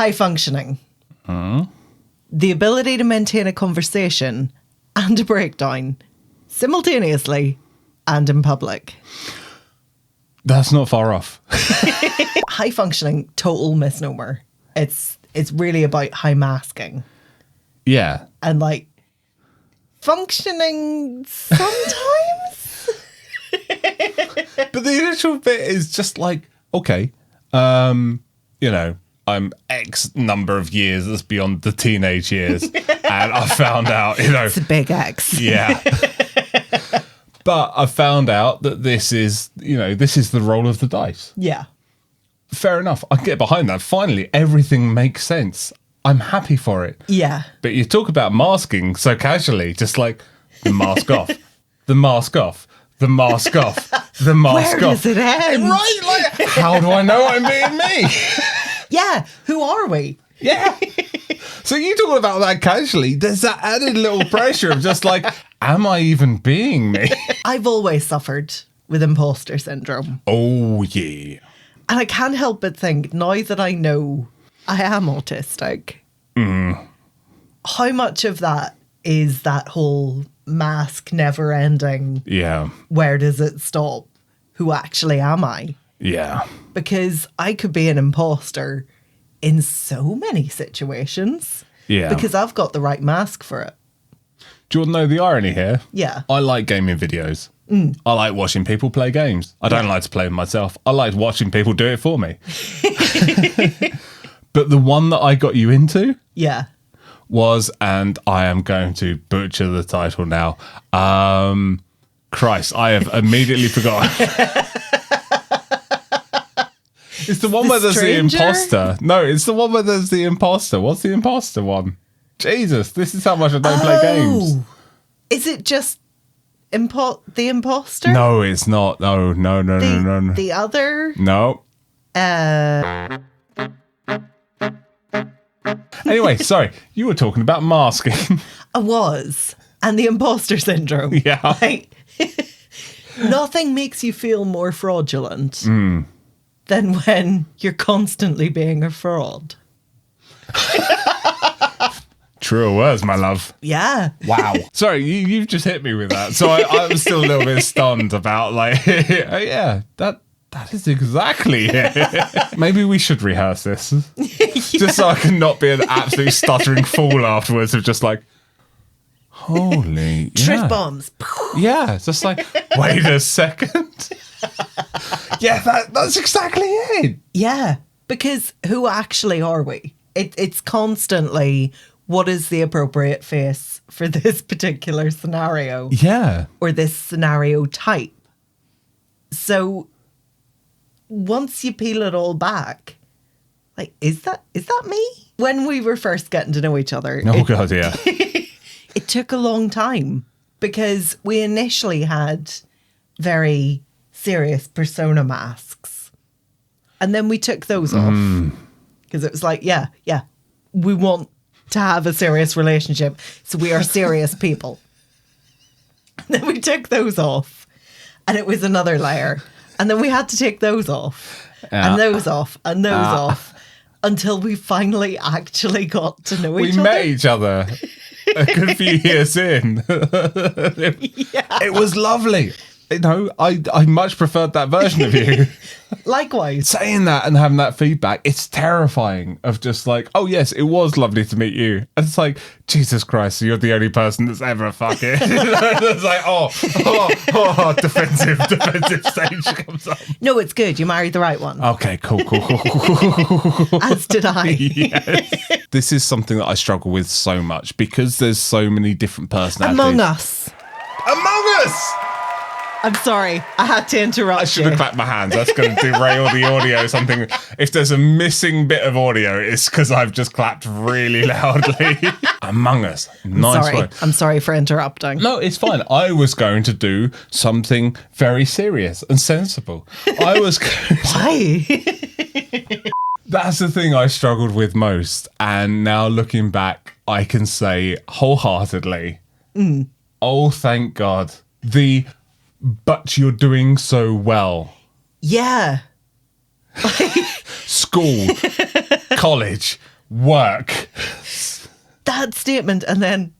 High functioning. The ability to maintain a conversation and a breakdown simultaneously and in public. That's not far off. High functioning, total misnomer. It's really about high masking. Yeah. And like functioning sometimes. But the initial bit is just like, okay, you know, I'm X number of years that's beyond the teenage years. And I found out, you know. It's a big X. Yeah. But I found out that this is the roll of the dice. Yeah. Fair enough. I can get behind that. Finally, everything makes sense. I'm happy for it. Yeah. But you talk about masking so casually, just like the mask off, the mask off, the mask off, the mask Where off. does it end? Right? Like, how do I know I'm being me? Yeah. Who are we? Yeah. So you talking about that casually, there's that added little pressure of just like, am I even being me? I've always suffered with imposter syndrome. Oh, yeah. And I can't help but think, now that I know I am autistic, how much of that is that whole mask never ending? Yeah. Where does it stop? Who actually am I? Yeah. Because I could be an imposter in so many situations. Yeah. Because I've got the right mask for it. Do you want to know the irony here? Yeah. I like gaming videos. I like watching people play games. I don't like to play them myself. I like watching people do it for me. But the one that I got you into Yeah. was, and I am going to butcher the title now. Christ, I have immediately forgotten. It's the one where there's the imposter. No, it's the one where there's the imposter. What's the imposter one? Jesus, this is how much I don't play games. Is it just the imposter? No, it's not. No. The other? No. Anyway, sorry. You were talking about masking. I was. And the imposter syndrome. Yeah. Like, nothing makes you feel more fraudulent than when you're constantly being a fraud. Truer words, my love. Yeah. Wow. Sorry, you've just hit me with that. So I was still a little bit stunned about like, oh, yeah, that is exactly it. Maybe we should rehearse this. Just so I can not be an absolute stuttering fool afterwards of just like, holy. Truth bombs. Yeah, it's just like, wait a second. Yeah, that's exactly it. Yeah. Because who actually are we? It's constantly, what is the appropriate face for this particular scenario? Yeah. Or this scenario type. So once you peel it all back, like, is that me? When we were first getting to know each other. Oh, God, yeah. It took a long time because we initially had very serious persona masks. And then we took those off because it was like, yeah, we want to have a serious relationship. So we are serious people. Then we took those off and it was another layer. And then we had to take those off and those off and those off until we finally actually got to know each other. We met each other a good few years in. It was lovely. You know, I much preferred that version of you. Likewise. Saying that and having that feedback, it's terrifying of just like, oh yes, it was lovely to meet you. And it's like, Jesus Christ, you're the only person that's ever fucking. It's like, defensive stage comes up. No, it's good. You married the right one. Okay, cool. As did I. Yes. This is something that I struggle with so much because there's so many different personalities. Among Us. Among Us! I'm sorry. I had to interrupt I should have clapped my hands. That's going to derail the audio. Something. If there's a missing bit of audio, it's because I've just clapped really loudly. Among Us. Nice word. I'm sorry for interrupting. No, it's fine. I was going to do something very serious and sensible. I was going to... Why? That's the thing I struggled with most. And now looking back, I can say wholeheartedly, oh, thank God. But you're doing so well. Yeah. School. college, work. That statement, and then,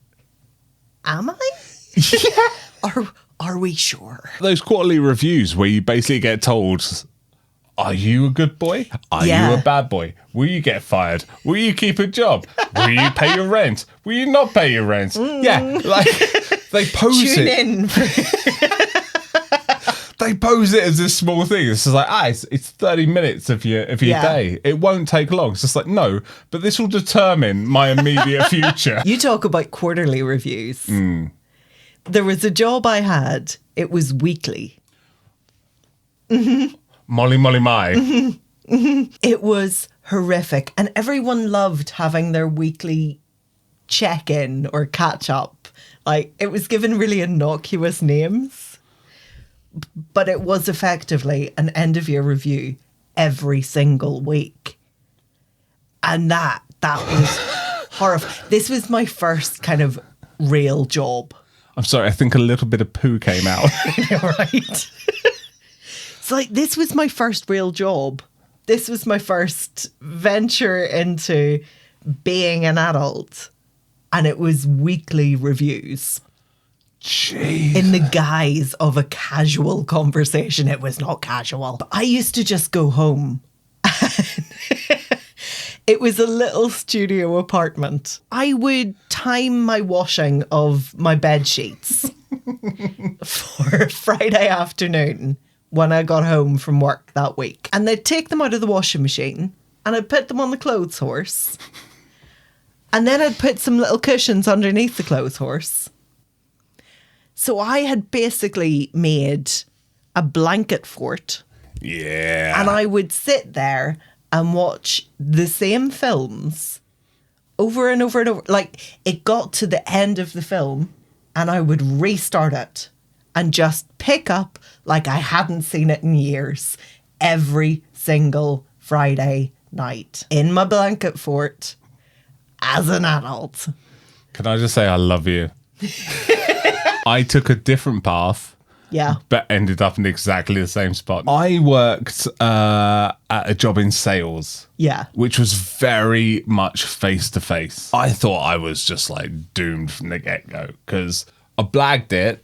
am I? Yeah. Are we sure? Those quarterly reviews where you basically get told, are you a good boy? Are Yeah. you a bad boy? Will you get fired? Will you keep a job? Will you pay your rent? Will you not pay your rent? Yeah, like they pose Tune it. in. They pose it as this small thing. It's just like, it's 30 minutes of your Yeah. day. It won't take long. It's just like, no, but this will determine my immediate future. You talk about quarterly reviews. There was a job I had. It was weekly. Molly my. It was horrific. And everyone loved having their weekly check-in or catch-up. Like, it was given really innocuous names. But it was effectively an end-of-year review every single week. And that was horrible. This was my first kind of real job. I'm sorry, I think a little bit of poo came out. Right? It's like, this was my first real job. This was my first venture into being an adult. And it was weekly reviews. Jeez. In the guise of a casual conversation. It was not casual. But I used to just go home. It was a little studio apartment. I would time my washing of my bed sheets for Friday afternoon when I got home from work that week. And they'd take them out of the washing machine and I'd put them on the clothes horse. And then I'd put some little cushions underneath the clothes horse. So I had basically made a blanket fort. Yeah. And I would sit there and watch the same films over and over and over. Like, it got to the end of the film and I would restart it and just pick up like I hadn't seen it in years every single Friday night in my blanket fort as an adult. Can I just say I love you? I took a different path. Yeah. But ended up in exactly the same spot. I worked at a job in sales. Yeah. Which was very much face to face. I thought I was just like doomed from the get go because I blagged it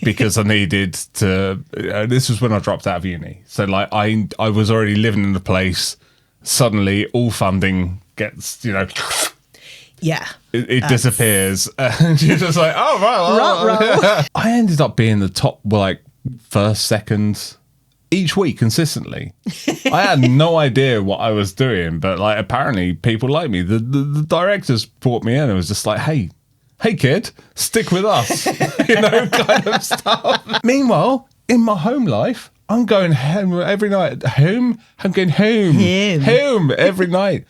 because I needed to. This was when I dropped out of uni. So like I was already living in the place. Suddenly all funding gets, Yeah. It disappears and you're just like, oh, right. I ended up being the top, first, second each week consistently. I had no idea what I was doing, but apparently people like me. The directors brought me in and was just like, hey kid, stick with us, kind of stuff. Meanwhile, in my home life, I'm going home every night. I'm going home every night.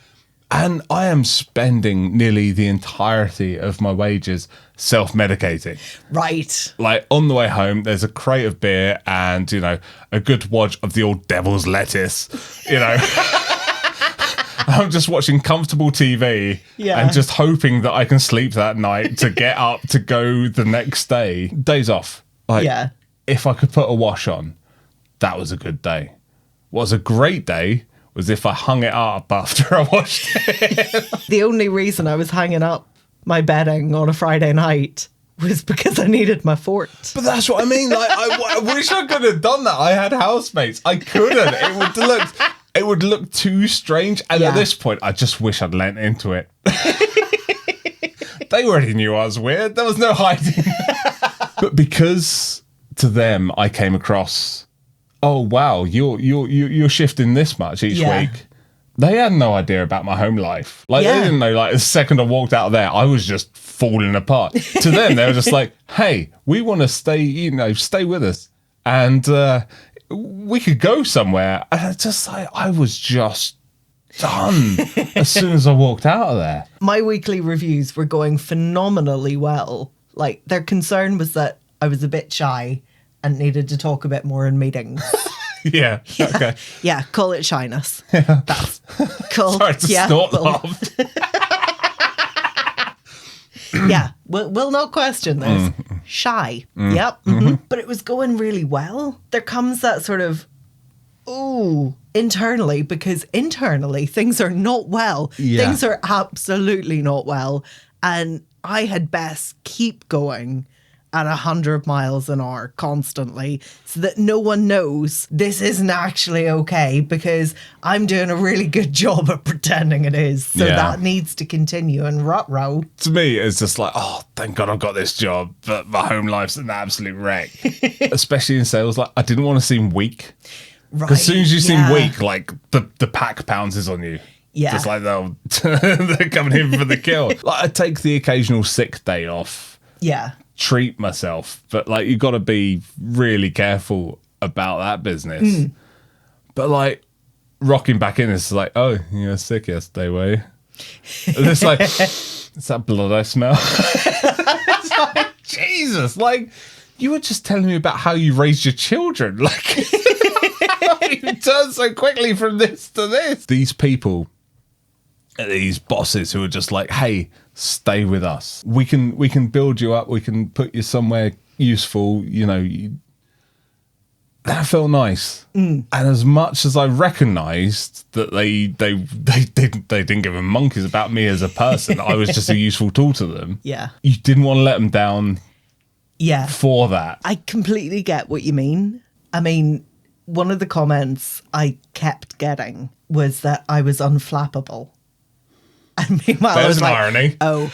And I am spending nearly the entirety of my wages self-medicating. Right. Like on the way home, there's a crate of beer and, a good wad of the old devil's lettuce, I'm just watching comfortable TV and just hoping that I can sleep that night to get up to go the next day. Days off. If I could put a wash on, that was a good day. What was a great day was if I hung it up after I washed it. The only reason I was hanging up my bedding on a Friday night was because I needed my fort. But that's what I mean. I wish I could have done that. I had housemates. I couldn't. It would look too strange. And at this point, I just wish I'd lent into it. They already knew I was weird. There was no hiding. But because to them, I came across, oh wow, you're shifting this much each week. They had no idea about my home life. They didn't know. The second I walked out of there, I was just falling apart. To them, they were just like, "Hey, we want to stay. Stay with us, and we could go somewhere." And I was just done as soon as I walked out of there. My weekly reviews were going phenomenally well. Their concern was that I was a bit shy and needed to talk a bit more in meetings. Yeah. Okay. Yeah, call it shyness. Yeah. That's cool. Sorry to snort laugh. Yeah, we'll not question this. Shy. Yep. Mm-hmm. But it was going really well. There comes that sort of oh, internally, because internally things are not well. Yeah. Things are absolutely not well. And I had best keep going at 100 miles an hour constantly so that no one knows this isn't actually okay, because I'm doing a really good job at pretending it is. So that needs to continue. And rut-row. To me, it's just like, oh, thank God I've got this job, but my home life's an absolute wreck. Especially in sales. Like, I didn't want to seem weak. Right. As soon as you seem weak, like the pack pounces on you. Yeah. Just like they're coming in for the kill. Like, I take the occasional sick day off. Yeah. Treat myself, but like you got to be really careful about that business. But like rocking back in, it's like, oh, you were sick yesterday, were you? And it's like, is that blood I smell? It's like, Jesus, like you were just telling me about how you raised your children. Like you turned so quickly from this to this. These people, these bosses who are just like, hey, stay with us. We can build you up. We can put you somewhere useful. You know, that felt nice. And as much as I recognised that they didn't give a monkeys about me as a person, I was just a useful tool to them. Yeah. You didn't want to let them down. Yeah. For that, I completely get what you mean. I mean, one of the comments I kept getting was that I was unflappable. And meanwhile, I was like, irony. oh,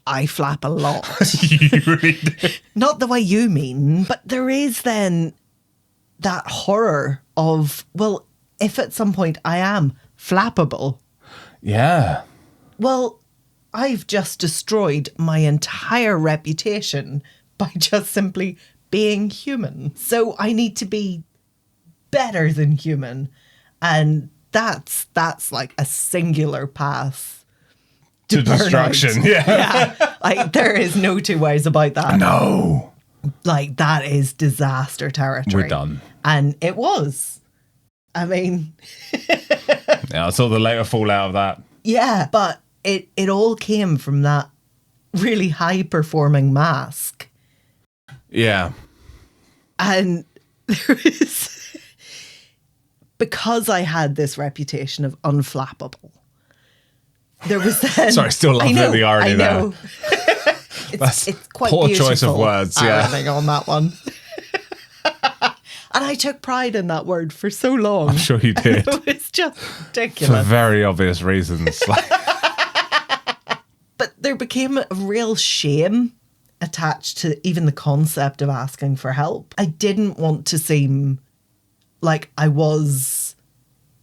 I flap a lot. You really do. Not the way you mean, but there is then that horror of, well, if at some point I am flappable, Yeah. well, I've just destroyed my entire reputation by just simply being human. So I need to be better than human. And that's like a singular path to destruction. burnout. Yeah. Like there is no two ways about that. No. Like that is disaster territory. We're done. And it was. I mean, Yeah, I saw the later fallout of that. yeah, but it all came from that really high performing mask. Yeah. And there is, because I had this reputation of unflappable, there was then... Sorry, still laughing at the irony there. It's quite poor beautiful choice of words, yeah. irony on that one. And I took pride in that word for so long. I'm sure you did. It was just For ridiculous. very obvious reasons. Like, But there became a real shame attached to even the concept of asking for help. I didn't want to seem like I was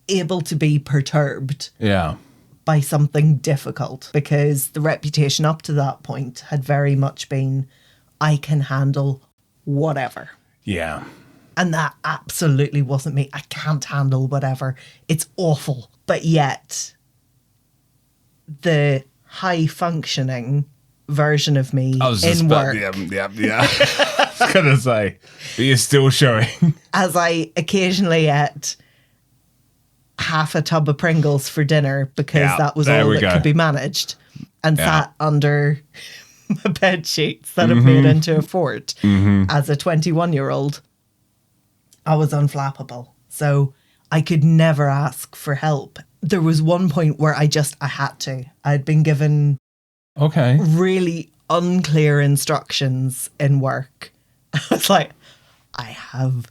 able to be perturbed yeah. by something difficult, because the reputation up to that point had very much been, I can handle whatever. Yeah. And that absolutely wasn't me. I can't handle whatever. It's awful. But yet, the high functioning version of me in work, yeah. I was going to say, but you're still showing. as I occasionally ate half a tub of Pringles for dinner because Yeah, that was there all we that go. could be managed, and Yeah. sat under my bed sheets that had made into a fort as a 21-year-old. I was unflappable. So I could never ask for help. There was one point where I had to. I'd been given Okay. really unclear instructions in work. I was like, I have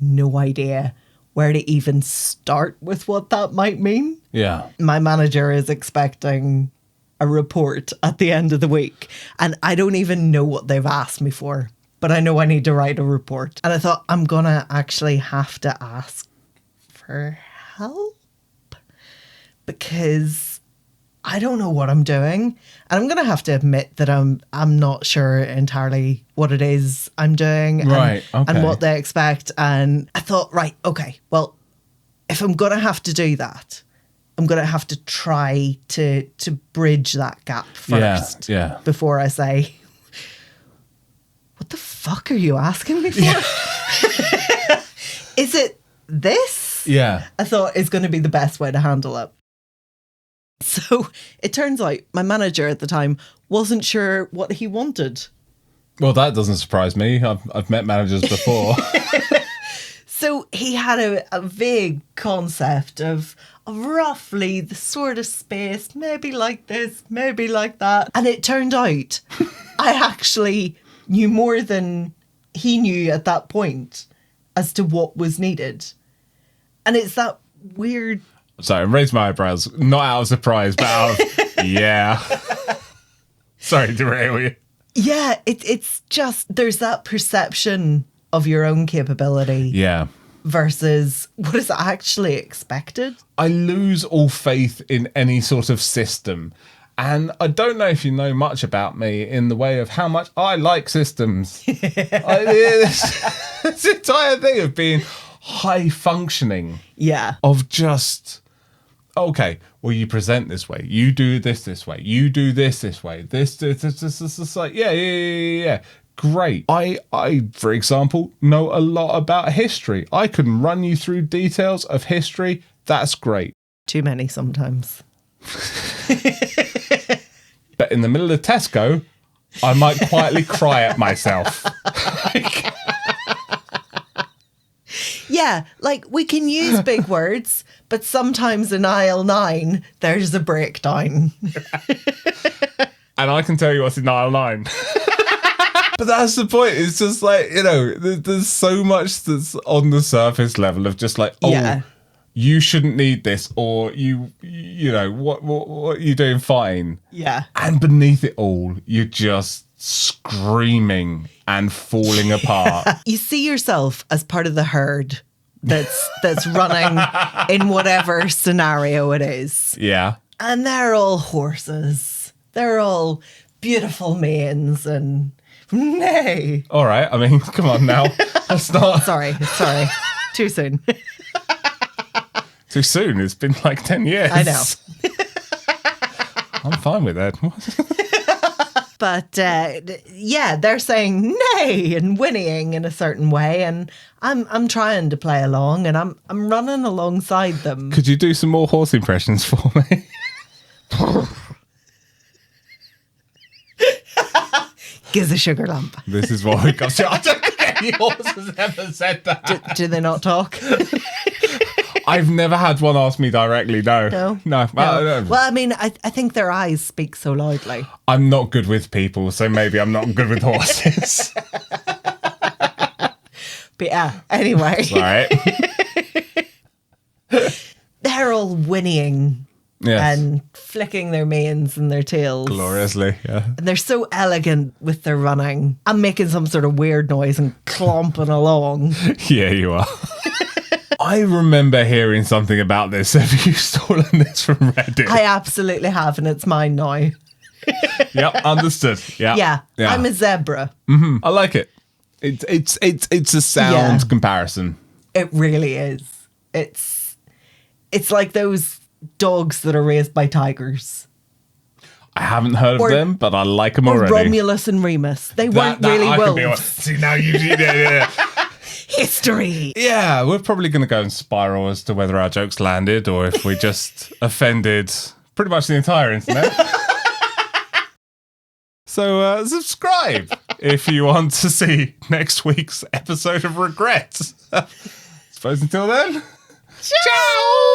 no idea where to even start with what that might mean. Yeah. My manager is expecting a report at the end of the week, and I don't even know what they've asked me for, but I know I need to write a report. And I thought, I'm gonna actually have to ask for help because I don't know what I'm doing. And I'm gonna have to admit that I'm not sure entirely what it is I'm doing and, Right, okay. and what they expect. And I thought, right, okay, well, if I'm gonna have to do that, I'm going to have to try to bridge that gap first Yeah. before I say, what the fuck are you asking me for? Yeah. Is it this? Yeah. I thought is going to be the best way to handle it. So it turns out my manager at the time wasn't sure what he wanted. Well, that doesn't surprise me. I've met managers before. So he had a vague concept of roughly the sort of space, maybe like this, maybe like that. And it turned out I actually knew more than he knew at that point as to what was needed. And it's that weird... Sorry, raise my eyebrows. Not out of surprise, but out of, yeah. Sorry to derail you. Yeah, it's just, there's that perception of your own capability. Yeah. Versus what is actually expected. I lose all faith in any sort of system. And I don't know if you know much about me in the way of how much I like systems. This entire thing of being high functioning. Yeah. Of just, okay, well, you present this way. You do this way. You do this way. This like, yeah. Great. I, for example, know a lot about history. I can run you through details of history. That's great. Too many sometimes. But in the middle of Tesco, I might quietly cry at myself. Yeah, like we can use big words, but sometimes in aisle 9, there's a breakdown. And I can tell you what's in aisle 9. But that's the point. It's just like, there's so much that's on the surface level of just like, you shouldn't need this, or what you're doing fine. Yeah. And beneath it all, you're just screaming and falling apart. You see yourself as part of the herd that's running in whatever scenario it is. Yeah. And they're all horses. They're all beautiful manes and nay. All right. I mean, come on now. That's not... Sorry. Too soon. Too soon? It's been like 10 years. I know. I'm fine with that. But they're saying nay and whinnying in a certain way, and I'm trying to play along, and I'm running alongside them. Could you do some more horse impressions for me? Gives a sugar lump. This is what we got to. I don't think any horse has ever said that. Do they not talk? I've never had one ask me directly, no. No. Well, I mean, I think their eyes speak so loudly. I'm not good with people, so maybe I'm not good with horses. But yeah, anyway. All right. They're all whinnying. Yes. And flicking their manes and their tails. Gloriously, yeah. And they're so elegant with their running. I'm making some sort of weird noise and clomping along. Yeah, you are. I remember hearing something about this. Have you stolen this from Reddit? I absolutely have, and it's mine now. Yep, understood. Yeah. I'm a zebra. Mm-hmm. I like it. It's a sound comparison. It really is. It's like those dogs that are raised by tigers. I haven't heard of them, but I like them already. Romulus and Remus. They weren't really wolves. See, now you... Yeah. History. Yeah, we're probably going to go and spiral as to whether our jokes landed or if we just offended pretty much the entire internet. So subscribe if you want to see next week's episode of Regret. Suppose until then... Ciao!